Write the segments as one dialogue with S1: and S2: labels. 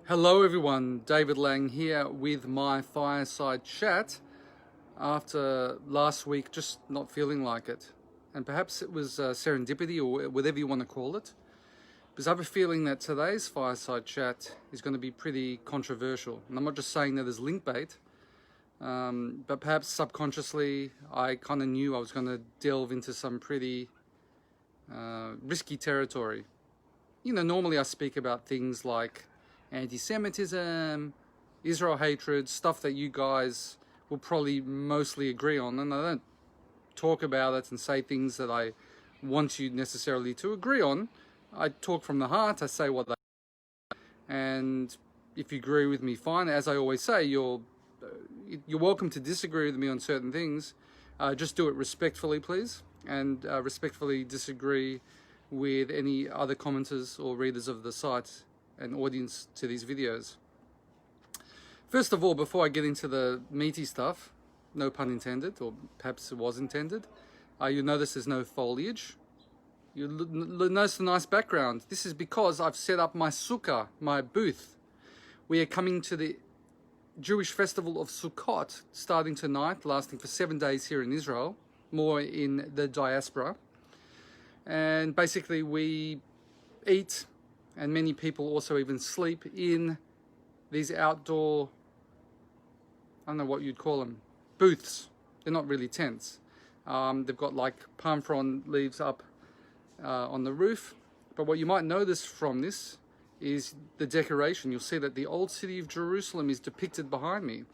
S1: Hello everyone, David Lang here with my fireside chat after last week just not feeling like it. And perhaps it was serendipity or whatever you want to call it. Because I have a feeling that today's fireside chat is going to be pretty controversial. And I'm not just saying that as link bait, but perhaps subconsciously I kind of knew I was going to delve into some pretty risky territory. You know, normally I speak about things like anti-Semitism, Israel hatred, stuff that you guys will probably mostly agree on, and I don't talk about it and say things that I want you necessarily to agree on. I talk from the heart, I say what I and if you agree with me, fine. As I always say, you're welcome to disagree with me on certain things. Just do it respectfully, please, and respectfully disagree with any other commenters or readers of the site and audience to these videos. First of all, before I get into the meaty stuff, no pun intended, or perhaps it was intended, you'll notice there's no foliage. You'll notice the nice background. This is because I've set up my sukkah, my booth. We are coming to the Jewish festival of Sukkot, starting tonight, lasting for 7 days here in Israel, more in the diaspora. And basically we eat, and many people also even sleep in these outdoor, I don't know what you'd call them, booths. They're not really tents. They've got like palm frond leaves up on the roof. But what you might notice from this is the decoration. You'll see that the old city of Jerusalem is depicted behind me.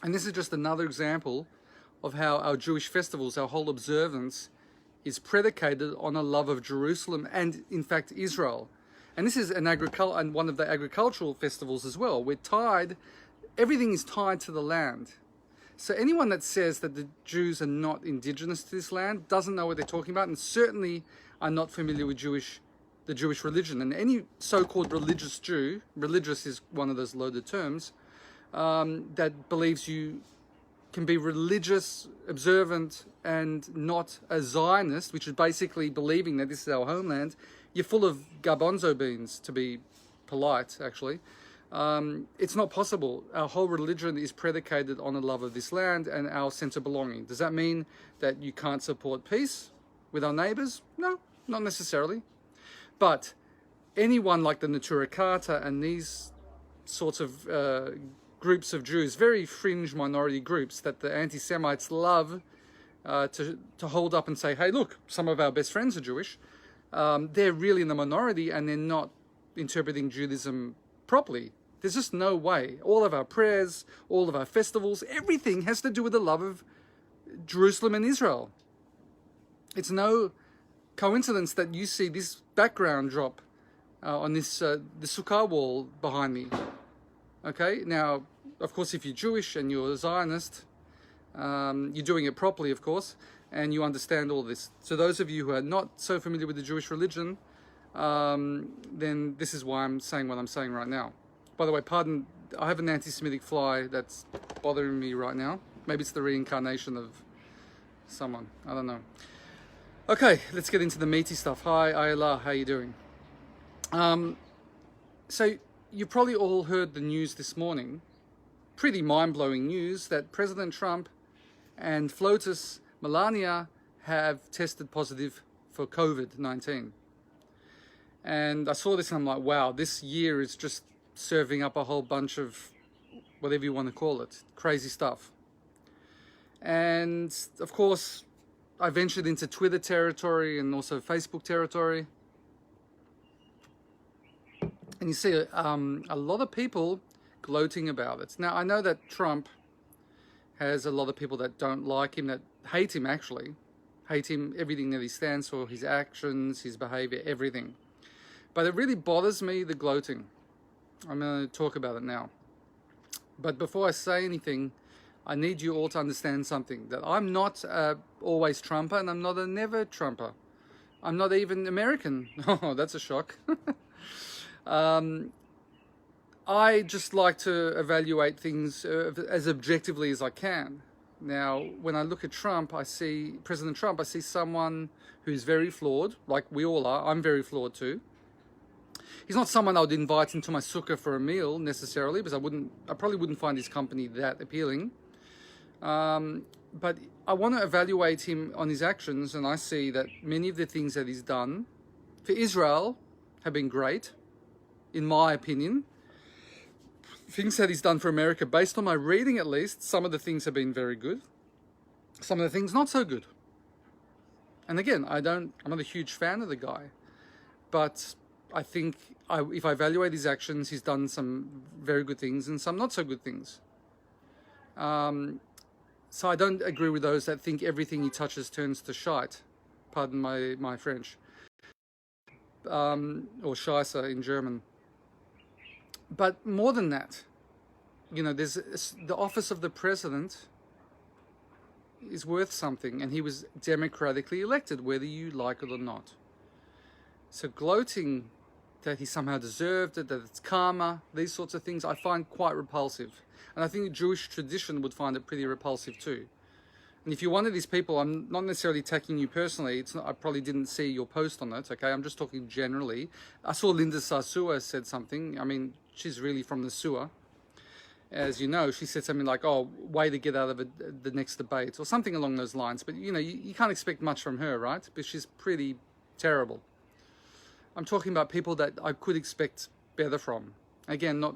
S1: And this is just another example of how our Jewish festivals, our whole observance, is predicated on a love of Jerusalem and, in fact, Israel. And this is one of the agricultural festivals as well. Everything is tied to the land. So anyone that says that the Jews are not indigenous to this land doesn't know what they're talking about, and certainly are not familiar with the Jewish religion. And any so-called religious Jew, religious is one of those loaded terms, that believes you can be religious, observant, and not a Zionist, which is basically believing that this is our homeland, you're full of garbanzo beans, to be polite, actually. It's not possible. Our whole religion is predicated on a love of this land and our sense of belonging. Does that mean that you can't support peace with our neighbors? No, not necessarily. But anyone like the Natura Carta and these sorts of groups of Jews, very fringe minority groups that the anti-Semites love to hold up and say, hey, look, some of our best friends are Jewish. They're really in the minority and they're not interpreting Judaism properly. There's just no way. All of our prayers, all of our festivals, everything has to do with the love of Jerusalem and Israel. It's no coincidence that you see this background drop on the sukkah wall behind me. Okay, now, of course, if you're Jewish and you're a Zionist, you're doing it properly, of course, and you understand all this. So those of you who are not so familiar with the Jewish religion, then this is why I'm saying what I'm saying right now. By the way, pardon, I have an anti-Semitic fly that's bothering me right now. Maybe it's the reincarnation of someone, I don't know. Okay, let's get into the meaty stuff. Hi, Ayla, how you doing? So you probably all heard the news this morning, pretty mind-blowing news, that President Trump and FLOTUS Melania have tested positive for COVID-19. And I saw this and I'm like, wow, this year is just serving up a whole bunch of whatever you want to call it, crazy stuff. And of course, I ventured into Twitter territory and also Facebook territory. And you see a lot of people gloating about it. Now, I know that Trump has a lot of people that don't like him, that hate him actually. Hate him, everything that he stands for, his actions, his behavior, everything. But it really bothers me, the gloating. I'm going to talk about it now. But before I say anything, I need you all to understand something. That I'm not always Trumper, and I'm not a never Trumper. I'm not even American. Oh, that's a shock. I just like to evaluate things as objectively as I can. Now, when I look at Trump, I see President Trump, I see someone who's very flawed, like we all are. I'm very flawed too. He's not someone I would invite into my sukkah for a meal necessarily, because I probably wouldn't find his company that appealing. But I want to evaluate him on his actions, and I see that many of the things that he's done for Israel have been great, in my opinion. Things that he's done for America, based on my reading at least, some of the things have been very good. Some of the things not so good. And again, I'm not a huge fan of the guy, but I think if I evaluate his actions, he's done some very good things and some not so good things. So I don't agree with those that think everything he touches turns to shite. Pardon my French. Or Scheiße in German. But more than that, there's the office of the president is worth something, and he was democratically elected, whether you like it or not. So gloating that he somehow deserved it, that it's karma, these sorts of things, I find quite repulsive. And I think the Jewish tradition would find it pretty repulsive too. And if you're one of these people, I'm not necessarily attacking you personally. I probably didn't see your post on it, okay? I'm just talking generally. I saw Linda Sarsour said something. I mean, she's really from the sewer. As you know, she said something like, oh, way to get out of the next debate, or something along those lines. But, you can't expect much from her, right? Because she's pretty terrible. I'm talking about people that I could expect better from. Again, not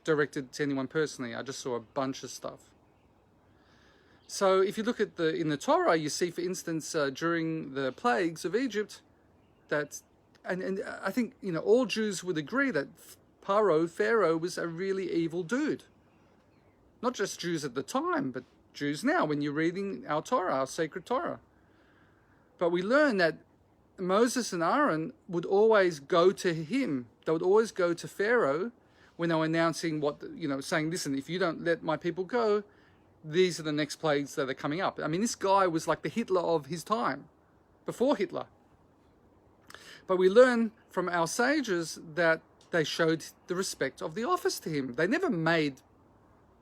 S1: directed to anyone personally. I just saw a bunch of stuff. So if you look at in the Torah, you see, for instance, during the plagues of Egypt, that, and I think, all Jews would agree that Pharaoh was a really evil dude. Not just Jews at the time, but Jews now, when you're reading our Torah, our sacred Torah. But we learn that Moses and Aaron would always go to him. They would always go to Pharaoh when they were announcing saying, listen, if you don't let my people go, these are the next plagues that are coming up. I mean, this guy was like the Hitler of his time, before Hitler. But we learn from our sages that they showed the respect of the office to him. They never made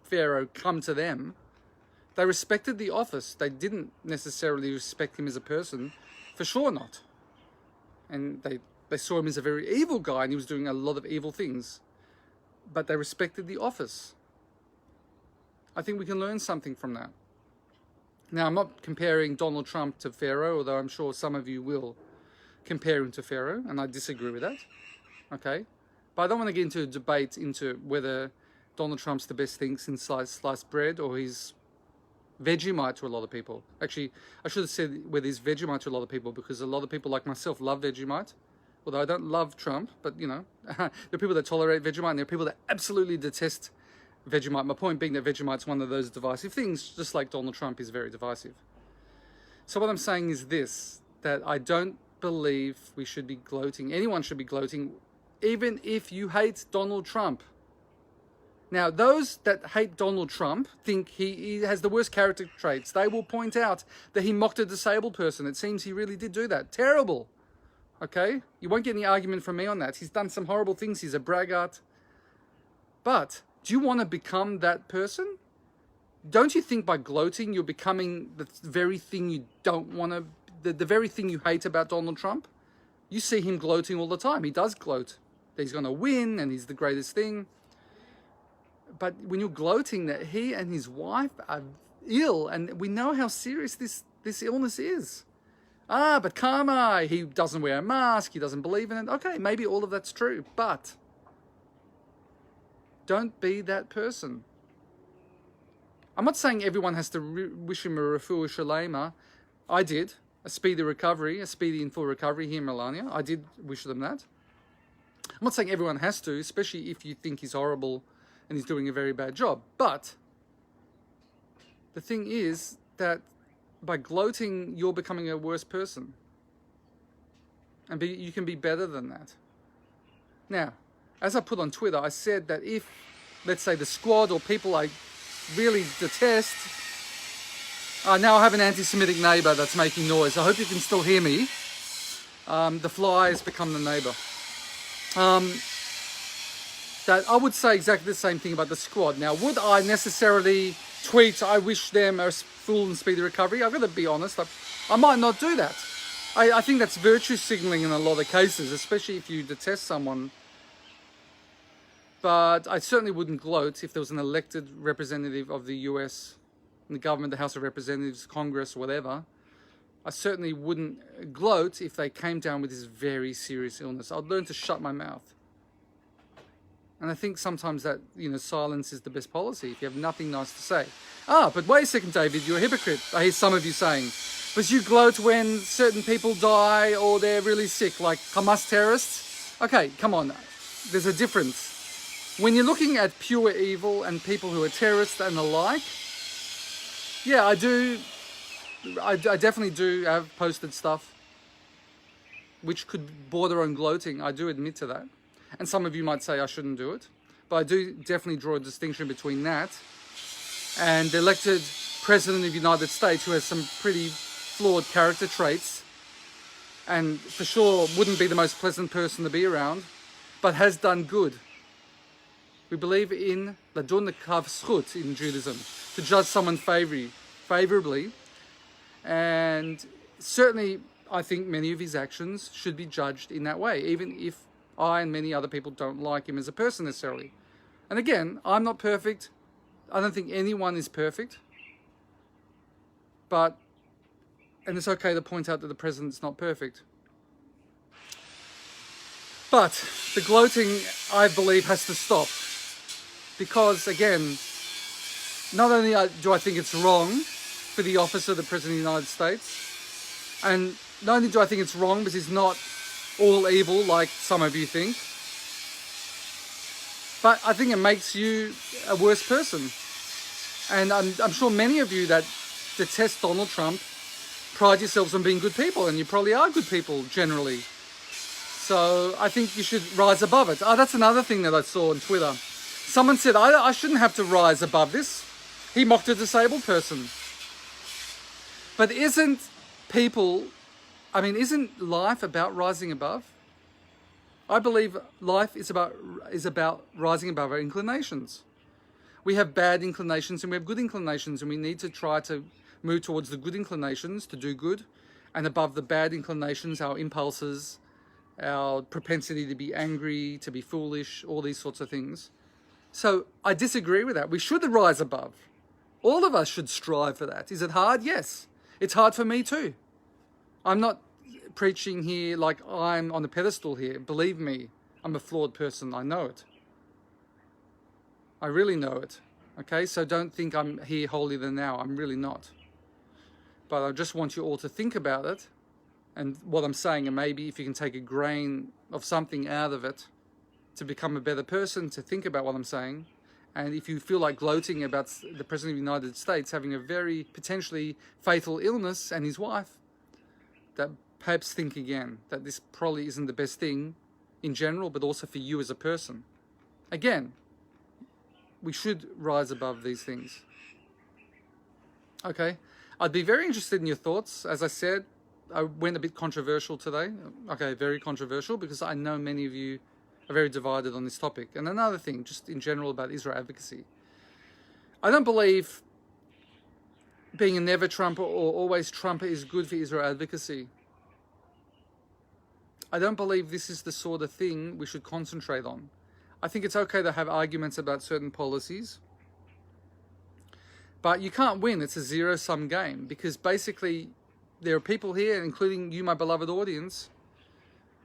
S1: Pharaoh come to them. They respected the office. They didn't necessarily respect him as a person, for sure not. And they saw him as a very evil guy, and he was doing a lot of evil things. But they respected the office. I think we can learn something from that. Now, I'm not comparing Donald Trump to Pharaoh, although I'm sure some of you will compare him to Pharaoh, and I disagree with that. Okay? But I don't want to get into a debate into whether Donald Trump's the best thing since sliced bread, or he's Vegemite to a lot of people. Actually, I should have said whether he's Vegemite to a lot of people, because a lot of people like myself love Vegemite. Although I don't love Trump, but there are people that tolerate Vegemite, and there are people that absolutely detest Vegemite. My point being that Vegemite's one of those divisive things, just like Donald Trump is very divisive. So what I'm saying is this, that I don't believe we should be gloating. Anyone should be gloating, even if you hate Donald Trump. Now, those that hate Donald Trump think he has the worst character traits. They will point out that he mocked a disabled person. It seems he really did do that. Terrible. Okay? You won't get any argument from me on that. He's done some horrible things. He's a braggart. But do you want to become that person? Don't you think by gloating you're becoming the very thing you don't want to, the very thing you hate about Donald Trump? You see him gloating all the time. He does gloat that he's going to win and he's the greatest thing. But when you're gloating that he and his wife are ill, and we know how serious this illness is. But karma, he doesn't wear a mask, he doesn't believe in it. Okay, maybe all of that's true, but don't be that person. I'm not saying everyone has to wish him a refuah shalema. I did. A speedy recovery, a speedy and full recovery here in Melania. I did wish them that. I'm not saying everyone has to, especially if you think he's horrible and he's doing a very bad job. But the thing is that by gloating, you're becoming a worse person. And you can be better than that. Now, as I put on Twitter, I said that if, let's say, the squad or people I really detest... now I have an anti-Semitic neighbour that's making noise. I hope you can still hear me. The fly has become the neighbour. That I would say exactly the same thing about the squad. Now, would I necessarily tweet, I wish them a full and speedy recovery? I've got to be honest, I might not do that. I think that's virtue signalling in a lot of cases, especially if you detest someone But I certainly wouldn't gloat if there was an elected representative of the US, in the government, the House of Representatives, Congress, whatever. I certainly wouldn't gloat if they came down with this very serious illness. I'd learn to shut my mouth. And I think sometimes that, silence is the best policy if you have nothing nice to say. But wait a second, David, you're a hypocrite. I hear some of you saying. But you gloat when certain people die or they're really sick, like Hamas terrorists. Okay, come on. There's a difference. When you're looking at pure evil and people who are terrorists and the like, yeah, I definitely do have posted stuff which could border on gloating. I do admit to that. And some of you might say I shouldn't do it. But I do definitely draw a distinction between that and the elected President of the United States, who has some pretty flawed character traits and for sure wouldn't be the most pleasant person to be around, but has done good. We believe in ladun kav zchut in Judaism, to judge someone favorably. And certainly I think many of his actions should be judged in that way, even if I and many other people don't like him as a person necessarily. And again, I'm not perfect. I don't think anyone is perfect. And it's okay to point out that the president's not perfect. But the gloating, I believe, has to stop. Because again, not only do I think it's wrong for the office of the President of the United States, and not only do I think it's wrong because he's not all evil like some of you think, but I think it makes you a worse person. And I'm sure many of you that detest Donald Trump pride yourselves on being good people, and you probably are good people generally. So I think you should rise above it. That's another thing that I saw on Twitter. Someone said, I shouldn't have to rise above this. He mocked a disabled person. But isn't life about rising above? I believe life is about rising above our inclinations. We have bad inclinations and we have good inclinations, and we need to try to move towards the good inclinations to do good, and above the bad inclinations, our impulses, our propensity to be angry, to be foolish, all these sorts of things. So I disagree with that. We should rise above. All of us should strive for that. Is it hard? Yes. It's hard for me too. I'm not preaching here like I'm on a pedestal here. Believe me, I'm a flawed person. I know it. I really know it. Okay, so don't think I'm here holier than thou. I'm really not. But I just want you all to think about it and what I'm saying, and maybe if you can take a grain of something out of it to become a better person, to think about what I'm saying. And if you feel like gloating about the President of the United States having a very potentially fatal illness and his wife, that perhaps think again, that this probably isn't the best thing in general, but also for you as a person. Again, we should rise above these things. Okay, I'd be very interested in your thoughts. As I said, I went a bit controversial today. Okay, very controversial, because I know many of you are very divided on this topic. And another thing, just in general about Israel advocacy. I don't believe being a never Trumper or always Trumper is good for Israel advocacy. I don't believe this is the sort of thing we should concentrate on. I think it's okay to have arguments about certain policies, but you can't win. It's a zero-sum game, because basically there are people here, including you, my beloved audience,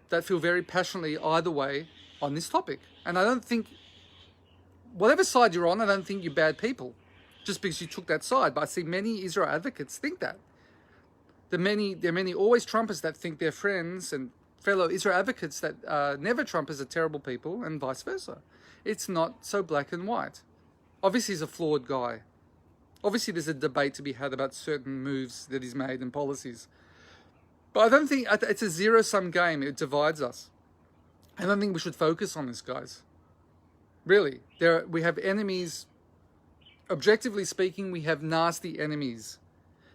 S1: that feel very passionately either way on this topic. And I don't think, whatever side you're on, I don't think you're bad people just because you took that side. But I see many Israel advocates think that. There are many always Trumpers that think they're friends, and fellow Israel advocates that never Trumpers are terrible people, and vice versa. It's not so black and white. Obviously he's a flawed guy. Obviously there's a debate to be had about certain moves that he's made and policies. But I don't think, it's a zero-sum game. It divides us. I don't think we should focus on this, guys. Really. We have enemies. Objectively speaking, we have nasty enemies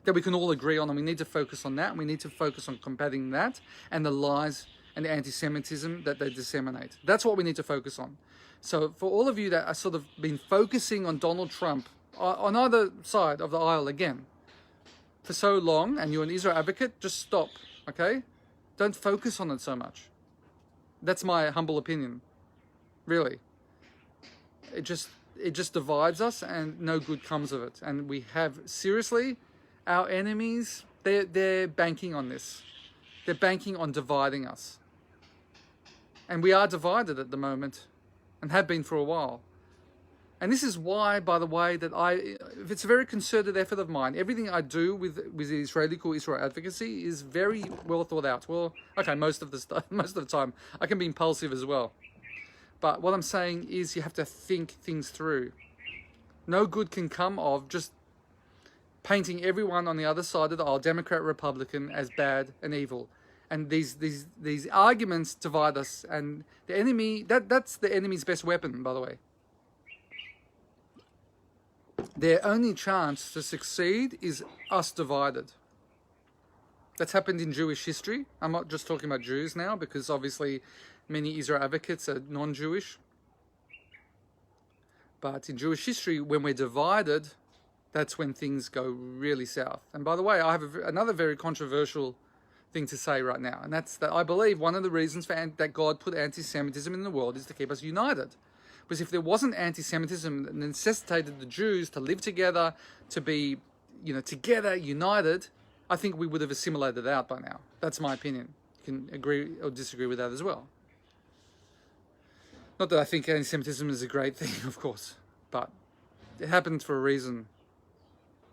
S1: that we can all agree on, and we need to focus on that, and we need to focus on combating that and the lies and the anti-Semitism that they disseminate. That's what we need to focus on. So for all of you that are sort of been focusing on Donald Trump, on either side of the aisle again, for so long, and you're an Israel advocate, just stop, okay? Don't focus on it so much. That's my humble opinion, really. it just divides us, and no good comes of it. And we have, seriously, our enemies, they're banking on this. They're banking on dividing us. And we are divided at the moment, and have been for a while. And this is why, by the way, that it's a very concerted effort of mine. Everything I do with the Israeli call Israel advocacy is very well thought out. Well, okay, most of the time, I can be impulsive as well. But what I'm saying is you have to think things through. No good can come of just painting everyone on the other side of the aisle, Democrat, Republican, as bad and evil. And these arguments divide us. And the enemy, that's the enemy's best weapon, by the way. Their only chance to succeed is us divided. That's happened in Jewish history. I'm not just talking about Jews now, because obviously many Israel advocates are non-Jewish. But in Jewish history, when we're divided, that's when things go really south. And by the way, I have another very controversial thing to say right now, and that's that I believe one of the reasons that God put anti-Semitism in the world is to keep us united. Because if there wasn't anti-Semitism that necessitated the Jews to live together, to be, together, united, I think we would have assimilated out by now. That's my opinion. You can agree or disagree with that as well. Not that I think anti-Semitism is a great thing, of course, but it happened for a reason.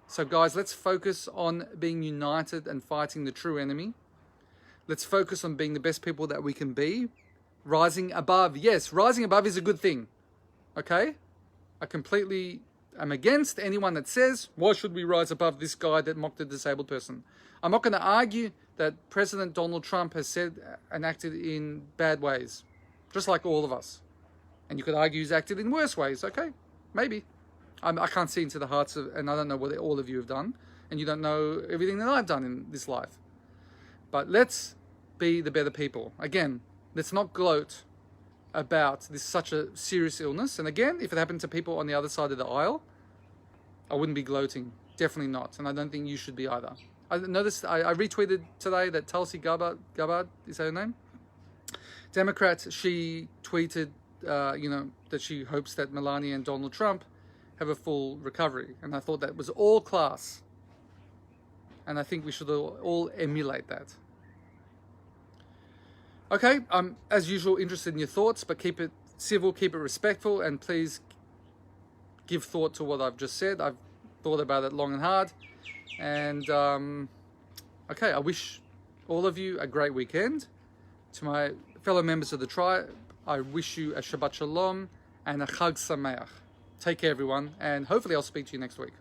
S1: So guys, let's focus on being united and fighting the true enemy. Let's focus on being the best people that we can be. Rising above. Yes, rising above is a good thing. Okay? I completely am against anyone that says, why should we rise above this guy that mocked a disabled person? I'm not going to argue that President Donald Trump has said and acted in bad ways, just like all of us. And you could argue he's acted in worse ways. Okay? Maybe. I can't see into the hearts of, and I don't know what all of you have done, and you don't know everything that I've done in this life. But let's be the better people. Again, let's not gloat about this such a serious illness. And again, if it happened to people on the other side of the aisle, I wouldn't be gloating. Definitely not. And I don't think you should be either. I noticed, I retweeted today that Tulsi Gabbard, is that her name? Democrat, she tweeted, that she hopes that Melania and Donald Trump have a full recovery. And I thought that was all class. And I think we should all emulate that. Okay, I'm, as usual, interested in your thoughts, but keep it civil, keep it respectful, and please give thought to what I've just said. I've thought about it long and hard. And, okay, I wish all of you a great weekend. To my fellow members of the tribe, I wish you a Shabbat Shalom and a Chag Sameach. Take care, everyone, and hopefully I'll speak to you next week.